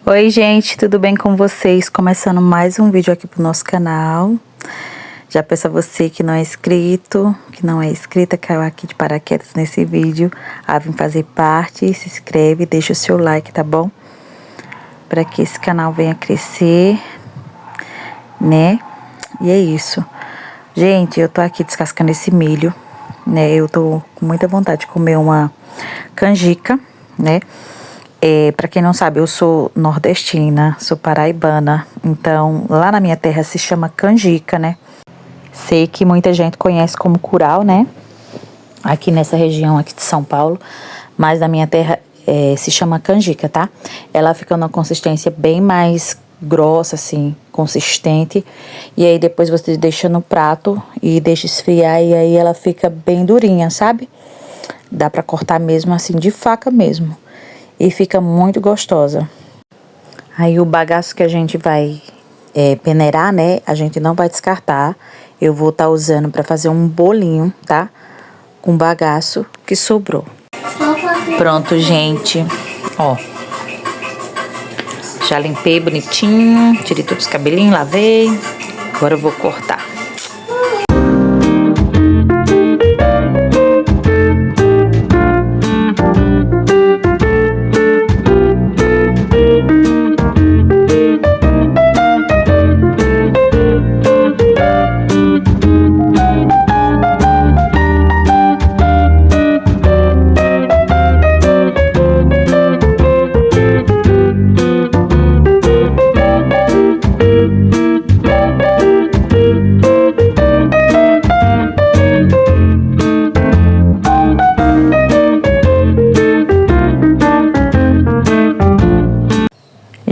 Oi gente, tudo bem com vocês? Começando mais um vídeo aqui pro nosso canal. Já peço a você que não é inscrito, que não é inscrita, caiu aqui de paraquedas nesse vídeo, a vir fazer parte, se inscreve, deixa o seu like, tá bom? Para que esse canal venha crescer, né? E é isso. Gente, eu tô aqui descascando esse milho, né? Eu tô com muita vontade de comer uma canjica, né? Para quem não sabe, eu sou nordestina, sou paraibana, então lá na minha terra se chama canjica, né? Sei que muita gente conhece como curau, né? Aqui nessa região aqui de São Paulo, mas na minha terra se chama canjica, tá? Ela fica numa consistência bem mais grossa, assim, consistente. E aí depois você deixa no prato e deixa esfriar e aí ela fica bem durinha, sabe? Dá pra cortar mesmo assim, de faca mesmo. E fica muito gostosa. Aí o bagaço que a gente vai peneirar, né? A gente não vai descartar. Eu vou estar usando para fazer um bolinho, tá? Com bagaço que sobrou. Pronto, gente. Ó. Já limpei bonitinho. Tirei todos os cabelinhos, lavei. Agora eu vou cortar.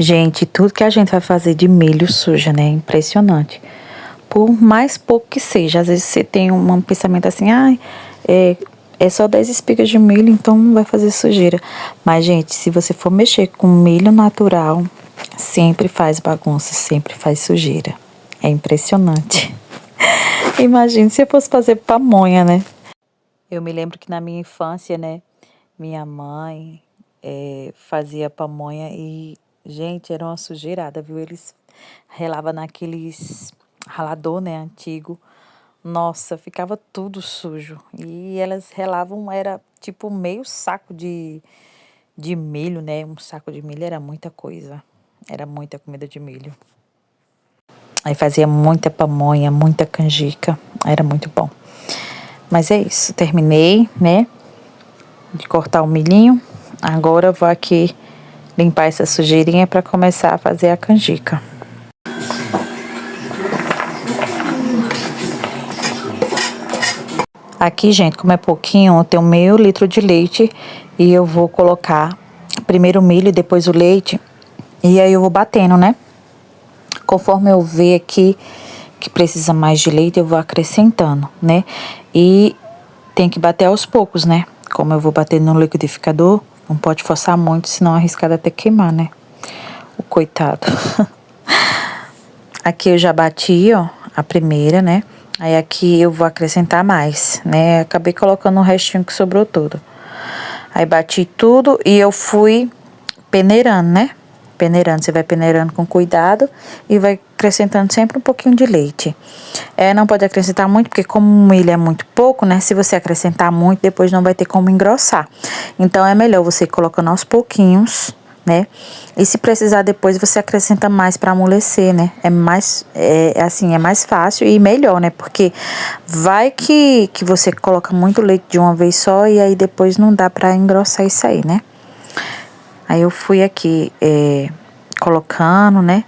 Gente, tudo que a gente vai fazer de milho suja, né? Impressionante. Por mais pouco que seja, às vezes você tem um pensamento assim, é só 10 espigas de milho, então não vai fazer sujeira. Mas, gente, se você for mexer com milho natural, sempre faz bagunça, sempre faz sujeira. É impressionante. Imagina se eu fosse fazer pamonha, né? Eu me lembro que na minha infância, né, minha mãe fazia pamonha e, gente, era uma sujeirada, viu? Eles relavam naqueles ralador, né, antigo. Nossa, ficava tudo sujo. E elas relavam, era tipo meio saco de milho, né? Um saco de milho era muita coisa. Era muita comida de milho. Aí fazia muita pamonha, muita canjica. Era muito bom. Mas é isso, terminei, né? De cortar o milhinho. Agora eu vou aqui limpar essa sujeirinha para começar a fazer a canjica. Aqui, gente, como é pouquinho, eu tenho meio litro de leite e eu vou colocar primeiro o milho e depois o leite. E aí eu vou batendo, né? Conforme eu ver aqui que precisa mais de leite, eu vou acrescentando, né? E tem que bater aos poucos, né? Como eu vou bater no liquidificador, não pode forçar muito, senão arriscado até queimar, né? O coitado. Aqui eu já bati, ó, a primeira, né? Aí aqui eu vou acrescentar mais, né? Acabei colocando o restinho que sobrou tudo. Aí bati tudo e eu fui peneirando, né? Peneirando, você vai peneirando com cuidado e vai acrescentando sempre um pouquinho de leite. Não pode acrescentar muito, porque como o milho é muito pouco, né? Se você acrescentar muito, depois não vai ter como engrossar. Então, é melhor você ir colocando aos pouquinhos, né? E se precisar depois, você acrescenta mais para amolecer, né? É mais fácil e melhor, né? Porque vai que você coloca muito leite de uma vez só e aí depois não dá para engrossar isso aí, né? Aí eu fui aqui colocando, né?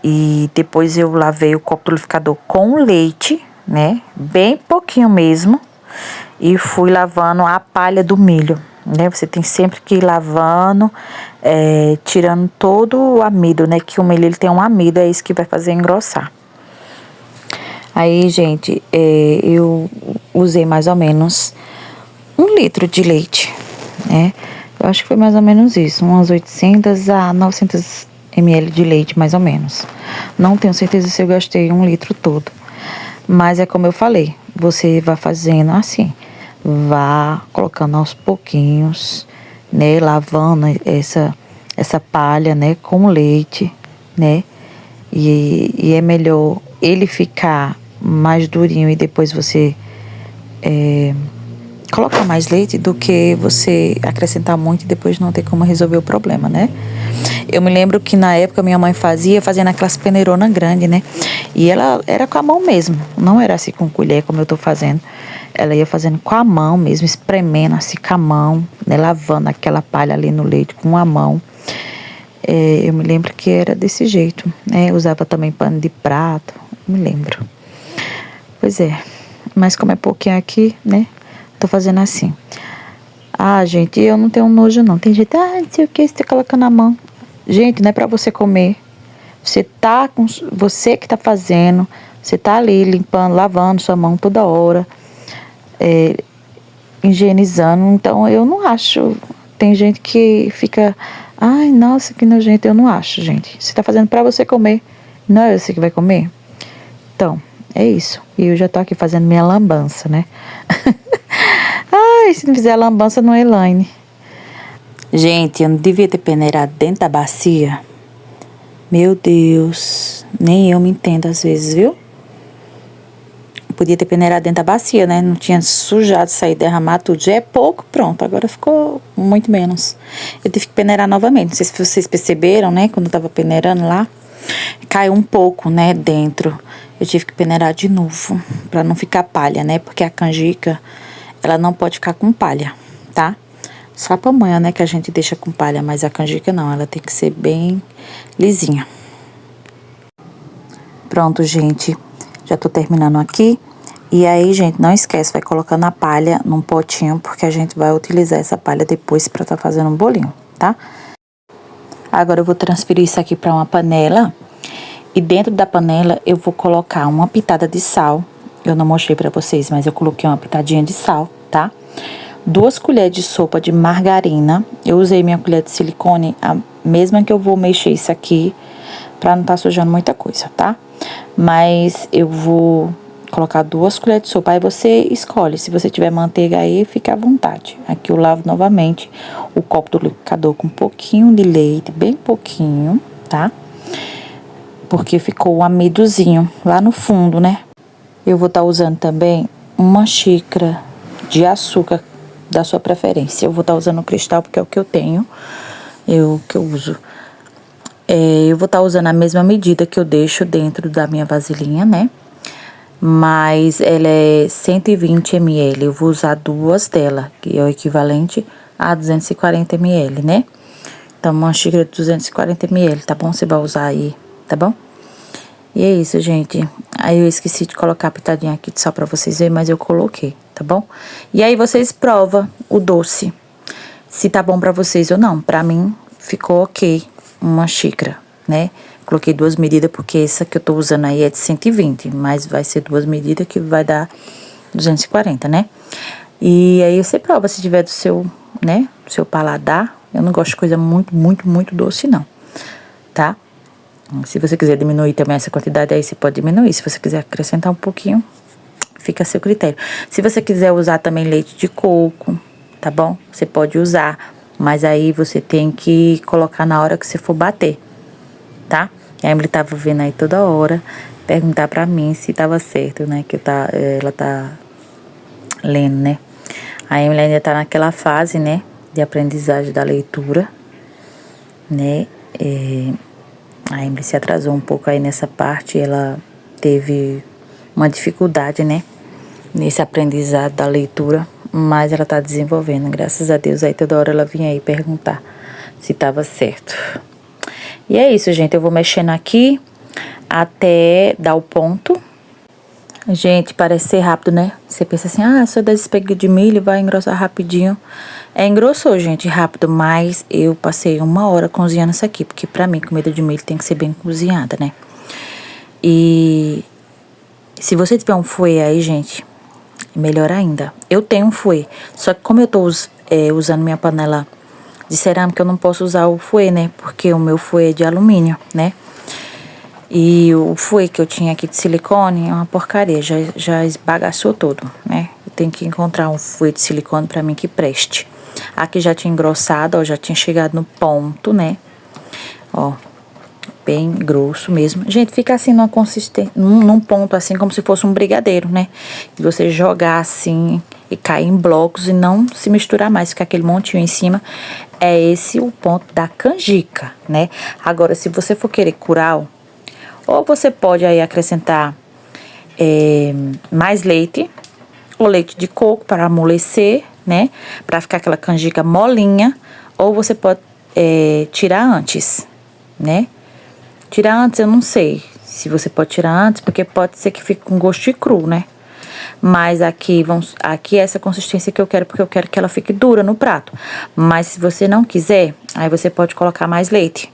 E depois eu lavei o copo do liquidificador com leite, né? Bem pouquinho mesmo. E fui lavando a palha do milho, né? Você tem sempre que ir lavando, tirando todo o amido, né? Que o milho ele tem um amido, é isso que vai fazer engrossar. Aí, gente, eu usei mais ou menos 1 litro de leite, né? Eu acho que foi mais ou menos isso, umas 800 a 900 ml de leite, mais ou menos. Não tenho certeza se eu gastei 1 litro todo. Mas é como eu falei, você vai fazendo assim, vá colocando aos pouquinhos, né? Lavando essa palha, né, com leite, né? E é melhor ele ficar mais durinho e depois você colocar mais leite do que você acrescentar muito e depois não ter como resolver o problema, né? Eu me lembro que na época minha mãe fazendo aquelas peneironas grandes, né? E ela era com a mão mesmo, não era assim com colher como eu tô fazendo. Ela ia fazendo com a mão mesmo, espremendo assim com a mão, né? Lavando aquela palha ali no leite com a mão. Eu me lembro que era desse jeito, né? Usava também pano de prato, me lembro. Pois é, mas como é pouquinho aqui, né? Tô fazendo assim. Ah, gente, eu não tenho nojo não. Tem gente, não sei o que, você coloca na mão. Gente, não é pra você comer. Você que tá fazendo, você tá ali limpando, lavando sua mão toda hora, higienizando. Então, eu não acho. Tem gente que fica, ai, nossa, que nojento. Eu não acho, gente. Você tá fazendo pra você comer. Não é você que vai comer? Então, é isso. E eu já tô aqui fazendo minha lambança, né? Ai, se não fizer a lambança, não é Elaine. Gente, eu não devia ter peneirado dentro da bacia. Meu Deus, nem eu me entendo às vezes, viu? Podia ter peneirado dentro da bacia, né? Não tinha sujado, sair, derramar tudo. Já é pouco, pronto. Agora ficou muito menos. Eu tive que peneirar novamente. Não sei se vocês perceberam, né? Quando eu tava peneirando lá, caiu um pouco, né? Dentro. Eu tive que peneirar de novo, pra não ficar palha, né? Porque a canjica, ela não pode ficar com palha, tá? Só a pamonha, né? Que a gente deixa com palha, mas a canjica não. Ela tem que ser bem lisinha. Pronto, gente. Já tô terminando aqui. E aí, gente, não esquece, vai colocando a palha num potinho, porque a gente vai utilizar essa palha depois pra tá fazendo um bolinho, tá? Agora eu vou transferir isso aqui pra uma panela. E dentro da panela eu vou colocar uma pitada de sal. Eu não mostrei pra vocês, mas eu coloquei uma pitadinha de sal, tá? 2 colheres de sopa de margarina. Eu usei minha colher de silicone, a mesma que eu vou mexer isso aqui, pra não tá sujando muita coisa, tá? Mas eu vou colocar 2 colheres de sopa. Aí você escolhe, se você tiver manteiga aí, fica à vontade. Aqui eu lavo novamente o copo do liquidificador com um pouquinho de leite, bem pouquinho, tá? Porque ficou um amidozinho lá no fundo, né? Eu vou estar usando também uma xícara de açúcar da sua preferência. Eu vou estar usando o cristal porque é o que eu tenho, que eu uso. Eu vou estar usando a mesma medida que eu deixo dentro da minha vasilhinha, né? Mas ela é 120 ml. Eu vou usar 2 dela, que é o equivalente a 240 ml, né? Então, uma xícara de 240 ml, tá bom? Você vai usar aí, tá bom? E é isso, gente. Aí eu esqueci de colocar a pitadinha aqui só pra vocês verem, mas eu coloquei, tá bom? E aí vocês provam o doce, se tá bom pra vocês ou não. Pra mim, ficou ok, uma xícara, né? Coloquei 2 medidas, porque essa que eu tô usando aí é de 120, mas vai ser 2 medidas que vai dar 240, né? E aí você prova se tiver do seu, né, do seu paladar. Eu não gosto de coisa muito, muito, muito doce, não, tá? Se você quiser diminuir também essa quantidade, aí você pode diminuir. Se você quiser acrescentar um pouquinho, fica a seu critério. Se você quiser usar também leite de coco, tá bom? Você pode usar, mas aí você tem que colocar na hora que você for bater, tá? A Emily tava vendo aí toda hora, perguntar pra mim se tava certo, né? Que ela tá lendo, né? A Emily ainda tá naquela fase, né? De aprendizagem da leitura, né? A Emily se atrasou um pouco aí nessa parte, ela teve uma dificuldade, né? Nesse aprendizado da leitura, mas ela tá desenvolvendo, graças a Deus. Aí toda hora ela vinha aí perguntar se tava certo. E é isso, gente. Eu vou mexendo aqui até dar o ponto. Gente, parece ser rápido, né? Você pensa assim, só 10 espigas de milho vai engrossar rapidinho. Engrossou, gente, rápido, mas eu passei 1 hora cozinhando isso aqui, porque pra mim, comida de milho tem que ser bem cozinhada, né? E se você tiver um fouet aí, gente, melhor ainda. Eu tenho um fouet, só que como eu tô usando minha panela de cerâmica, eu não posso usar o fouet, né? Porque o meu fouet é de alumínio, né? E o fouet que eu tinha aqui de silicone é uma porcaria, já esbagaçou todo, né? Eu tenho que encontrar um fouet de silicone pra mim que preste. Aqui já tinha engrossado, ó, já tinha chegado no ponto, né? Ó, bem grosso mesmo. Gente, fica assim numa consistência, num ponto assim, como se fosse um brigadeiro, né? E você jogar assim e cair em blocos e não se misturar mais, ficar aquele montinho em cima. É esse o ponto da canjica, né? Agora, se você for querer curau, ou você pode aí acrescentar mais leite, ou leite de coco para amolecer, né? Para ficar aquela canjica molinha, ou você pode tirar antes, né? Tirar antes, eu não sei se você pode tirar antes, porque pode ser que fique com gosto de cru, né? Mas aqui é essa consistência que eu quero, porque eu quero que ela fique dura no prato. Mas se você não quiser, aí você pode colocar mais leite.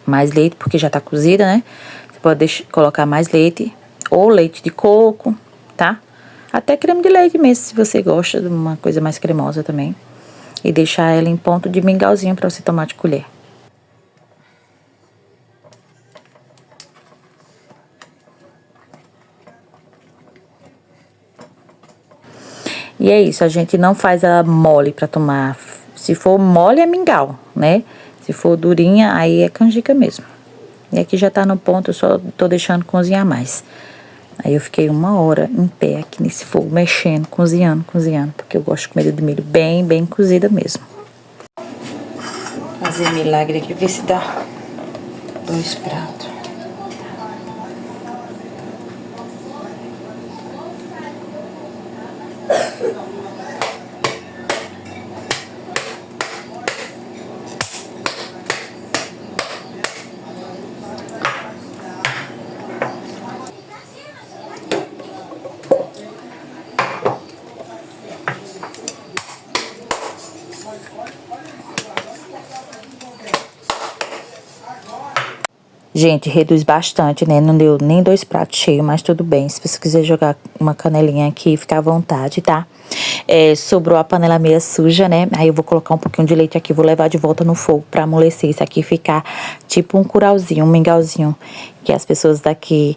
Mais leite, porque já tá cozida, né? Você pode colocar mais leite, ou leite de coco, tá? Até creme de leite mesmo, se você gosta de uma coisa mais cremosa também. E deixar ela em ponto de mingauzinho pra você tomar de colher. E é isso, a gente não faz ela mole pra tomar. Se for mole é mingau, né? Se for durinha, aí é canjica mesmo. E aqui já tá no ponto, eu só tô deixando cozinhar mais. Aí eu fiquei 1 hora em pé aqui nesse fogo, mexendo, cozinhando, porque eu gosto de comida de milho bem cozida mesmo. Fazer milagre aqui, ver se dá 2 pratos. Gente, reduz bastante, né? Não deu nem 2 pratos cheios, mas tudo bem. Se você quiser jogar uma canelinha aqui, fica à vontade, tá? Sobrou a panela meia suja, né? Aí eu vou colocar um pouquinho de leite aqui, vou levar de volta no fogo pra amolecer isso aqui, ficar tipo um curauzinho, um mingauzinho, que as pessoas daqui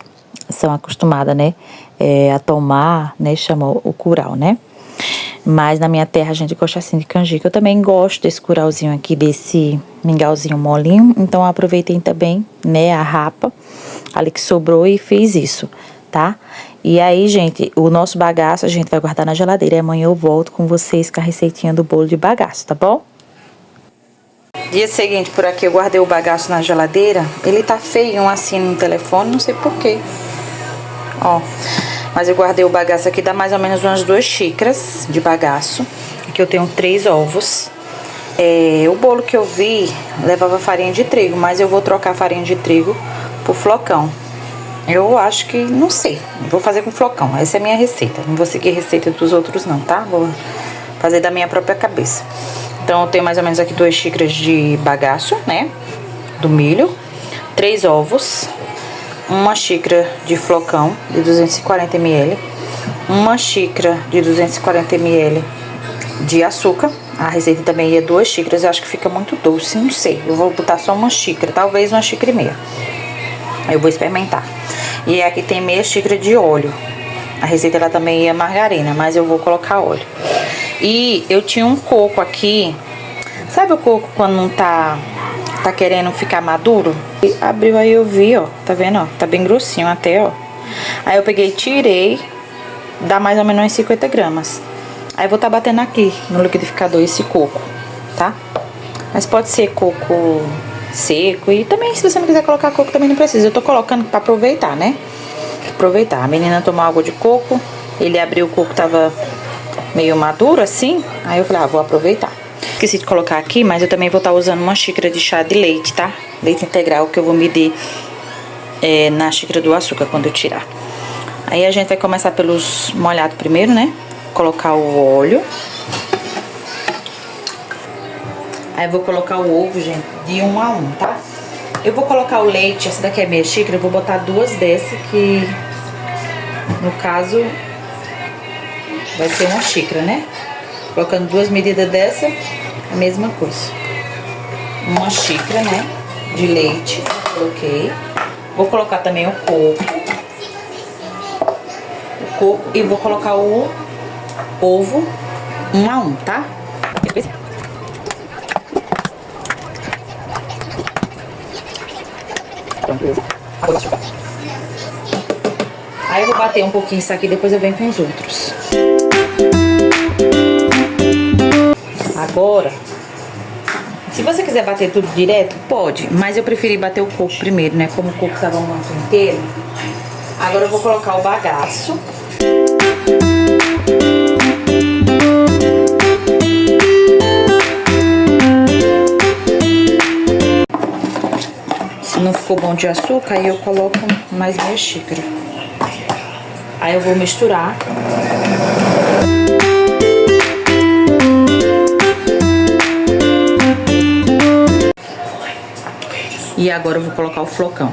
são acostumadas, né? A tomar, né? Chamam o curau, né? Mas na minha terra a gente gosta assim de canjica. Eu também gosto desse curauzinho aqui, desse mingauzinho molinho. Então eu aproveitei também, né, a rapa ali que sobrou e fiz isso, tá? E aí, gente, o nosso bagaço a gente vai guardar na geladeira. E amanhã eu volto com vocês com a receitinha do bolo de bagaço, tá bom? Dia seguinte, por aqui eu guardei o bagaço na geladeira. Ele tá feio assim no telefone, não sei porquê. Ó... Mas eu guardei o bagaço aqui, dá mais ou menos umas 2 xícaras de bagaço. Aqui eu tenho 3 ovos. O bolo que eu vi levava farinha de trigo, mas eu vou trocar a farinha de trigo por flocão. Eu acho que, não sei, vou fazer com flocão. Essa é a minha receita. Não vou seguir a receita dos outros não, tá? Vou fazer da minha própria cabeça. Então eu tenho mais ou menos aqui 2 xícaras de bagaço, né? Do milho. 3 ovos. 1 xícara de flocão de 240 ml, 1 xícara de 240 ml de açúcar. A receita também ia 2 xícaras, eu acho que fica muito doce, não sei. Eu vou botar só 1 xícara, talvez 1 xícara e meia. Eu vou experimentar. E aqui tem meia xícara de óleo. A receita ela também ia margarina, mas eu vou colocar óleo. E eu tinha um coco aqui. Sabe o coco quando não tá querendo ficar maduro? E abriu, aí eu vi, ó, tá vendo, ó, tá bem grossinho até, ó. Aí eu peguei e tirei, dá mais ou menos uns 50 gramas. Aí eu vou tá batendo aqui no liquidificador esse coco, tá? Mas pode ser coco seco, e também se você não quiser colocar coco também não precisa. Eu tô colocando pra aproveitar, né? Aproveitar. A menina tomou água de coco, ele abriu, o coco tava meio maduro assim, aí eu falei, vou aproveitar. Esqueci de colocar aqui, mas eu também vou estar usando 1 xícara de chá de leite, tá? Leite integral que eu vou medir na xícara do açúcar quando eu tirar. Aí a gente vai começar pelos molhados primeiro, né? Colocar o óleo. Aí eu vou colocar o ovo, gente, de 1 a 1, tá? Eu vou colocar o leite, essa daqui é meia xícara, eu vou botar 2 dessas, que no caso vai ser 1 xícara, né? Colocando 2 medidas dessa, a mesma coisa. 1 xícara, né, de leite, coloquei. Vou colocar também o coco e vou colocar o ovo 1 a 1, tá? Aí eu vou bater um pouquinho isso aqui, depois eu venho com os outros. Agora, se você quiser bater tudo direto, pode. Mas eu preferi bater o coco primeiro, né? Como o coco tava um manto inteiro. Agora eu vou colocar o bagaço. Se não ficou bom de açúcar, aí eu coloco mais meia xícara. Aí eu vou misturar. E agora eu vou colocar o flocão.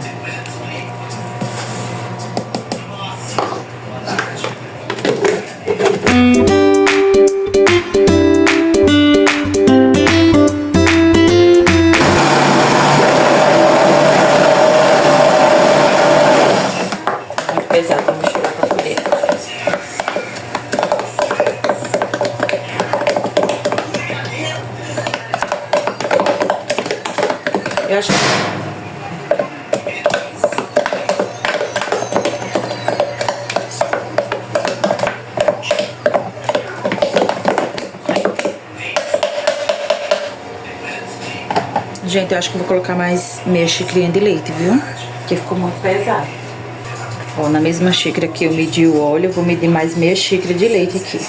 Muito pesado pra misturar com a colher. Eu acho que... Gente, eu acho que vou colocar mais meia xícara de leite, viu? Porque ficou muito pesado. Ó, na mesma xícara que eu medi o óleo, eu vou medir mais meia xícara de leite aqui.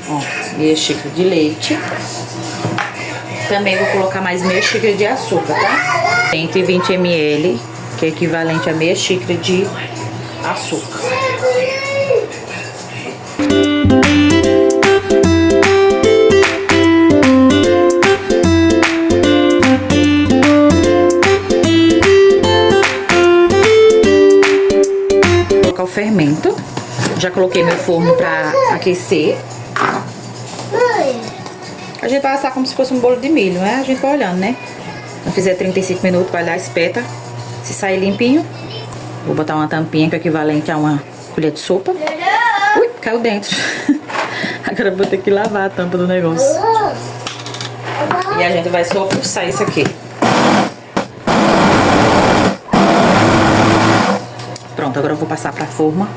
Ó, meia xícara de leite. Também vou colocar mais meia xícara de açúcar, tá? 120 ml, que é equivalente a meia xícara de açúcar. O fermento. Já coloquei meu forno pra aquecer. A gente vai assar como se fosse um bolo de milho, né? A gente vai olhando, né? Quando fizer 35 minutos, vai lá, espeta. Se sair limpinho, vou botar uma tampinha que é equivalente a uma colher de sopa. Ui, caiu dentro. Agora eu vou ter que lavar a tampa do negócio. E a gente vai só pulsar isso aqui. Pronto, agora eu vou passar pra forma.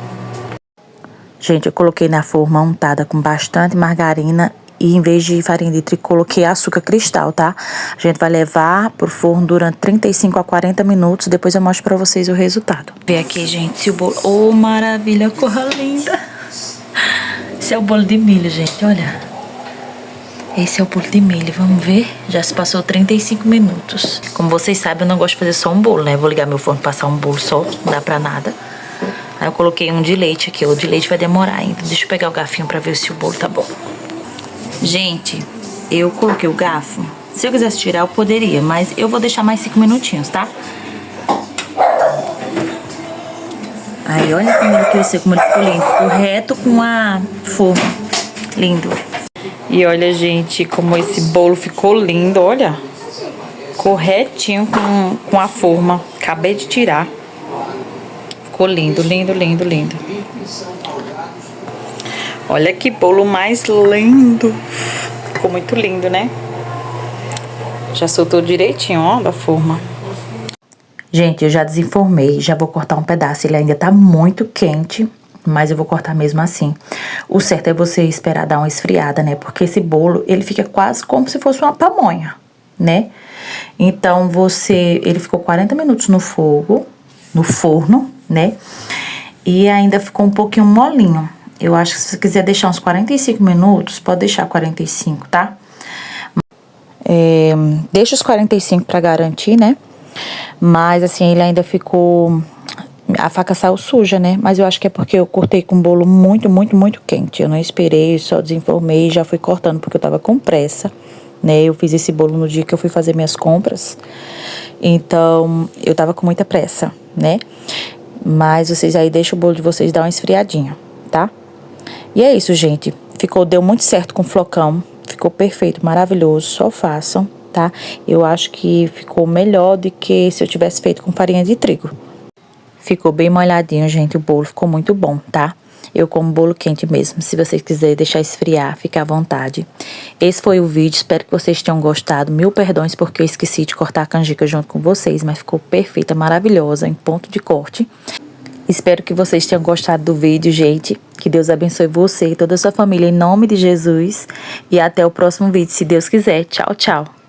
Gente, eu coloquei na forma untada com bastante margarina e em vez de farinha de trigo, coloquei açúcar cristal, tá? A gente vai levar pro forno durante 35 a 40 minutos, depois eu mostro pra vocês o resultado. Vê aqui, gente, se o bolo... Oh, maravilha, cor linda! Esse é o bolo de milho, gente, olha. Esse é o bolo de milho, vamos ver? Já se passou 35 minutos. Como vocês sabem, eu não gosto de fazer só um bolo, né? Vou ligar meu forno e passar um bolo só, não dá pra nada. Aí eu coloquei um de leite aqui, o de leite vai demorar ainda. Deixa eu pegar o garfinho pra ver se o bolo tá bom. Gente, eu coloquei o garfo. Se eu quisesse tirar, eu poderia, mas eu vou deixar mais 5 minutinhos, tá? Aí, olha como ele cresceu, como ele ficou lindo. Ficou reto com a forma. Lindo. E olha, gente, como esse bolo ficou lindo, olha. Corretinho com a forma. Acabei de tirar. Ficou lindo, lindo, lindo, lindo. Olha que bolo mais lindo. Ficou muito lindo, né? Já soltou direitinho, ó, da forma. Gente, eu já desenformei, já vou cortar um pedaço. Ele ainda tá muito quente, mas eu vou cortar mesmo assim. O certo é você esperar dar uma esfriada, né? Porque esse bolo, ele fica quase como se fosse uma pamonha, né? Então, ele ficou 40 minutos no fogo, no forno, né? E ainda ficou um pouquinho molinho. Eu acho que se você quiser deixar uns 45 minutos, pode deixar 45, tá? Deixa os 45 pra garantir, né? Mas, assim, ele ainda ficou... A faca saiu suja, né? Mas eu acho que é porque eu cortei com um bolo muito, muito, muito quente. Eu não esperei, só desenformei e já fui cortando porque eu tava com pressa, né? Eu fiz esse bolo no dia que eu fui fazer minhas compras. Então, eu tava com muita pressa, né? Mas vocês aí deixam o bolo de vocês dar uma esfriadinha, tá? E é isso, gente. Deu muito certo com o flocão. Ficou perfeito, maravilhoso. Só façam, tá? Eu acho que ficou melhor do que se eu tivesse feito com farinha de trigo. Ficou bem molhadinho, gente. O bolo ficou muito bom, tá? Eu como bolo quente mesmo. Se vocês quiserem deixar esfriar, fica à vontade. Esse foi o vídeo, espero que vocês tenham gostado. Mil perdões porque eu esqueci de cortar a canjica junto com vocês, mas ficou perfeita, maravilhosa, em ponto de corte. Espero que vocês tenham gostado do vídeo, gente. Que Deus abençoe você e toda a sua família em nome de Jesus. E até o próximo vídeo, se Deus quiser. Tchau, tchau.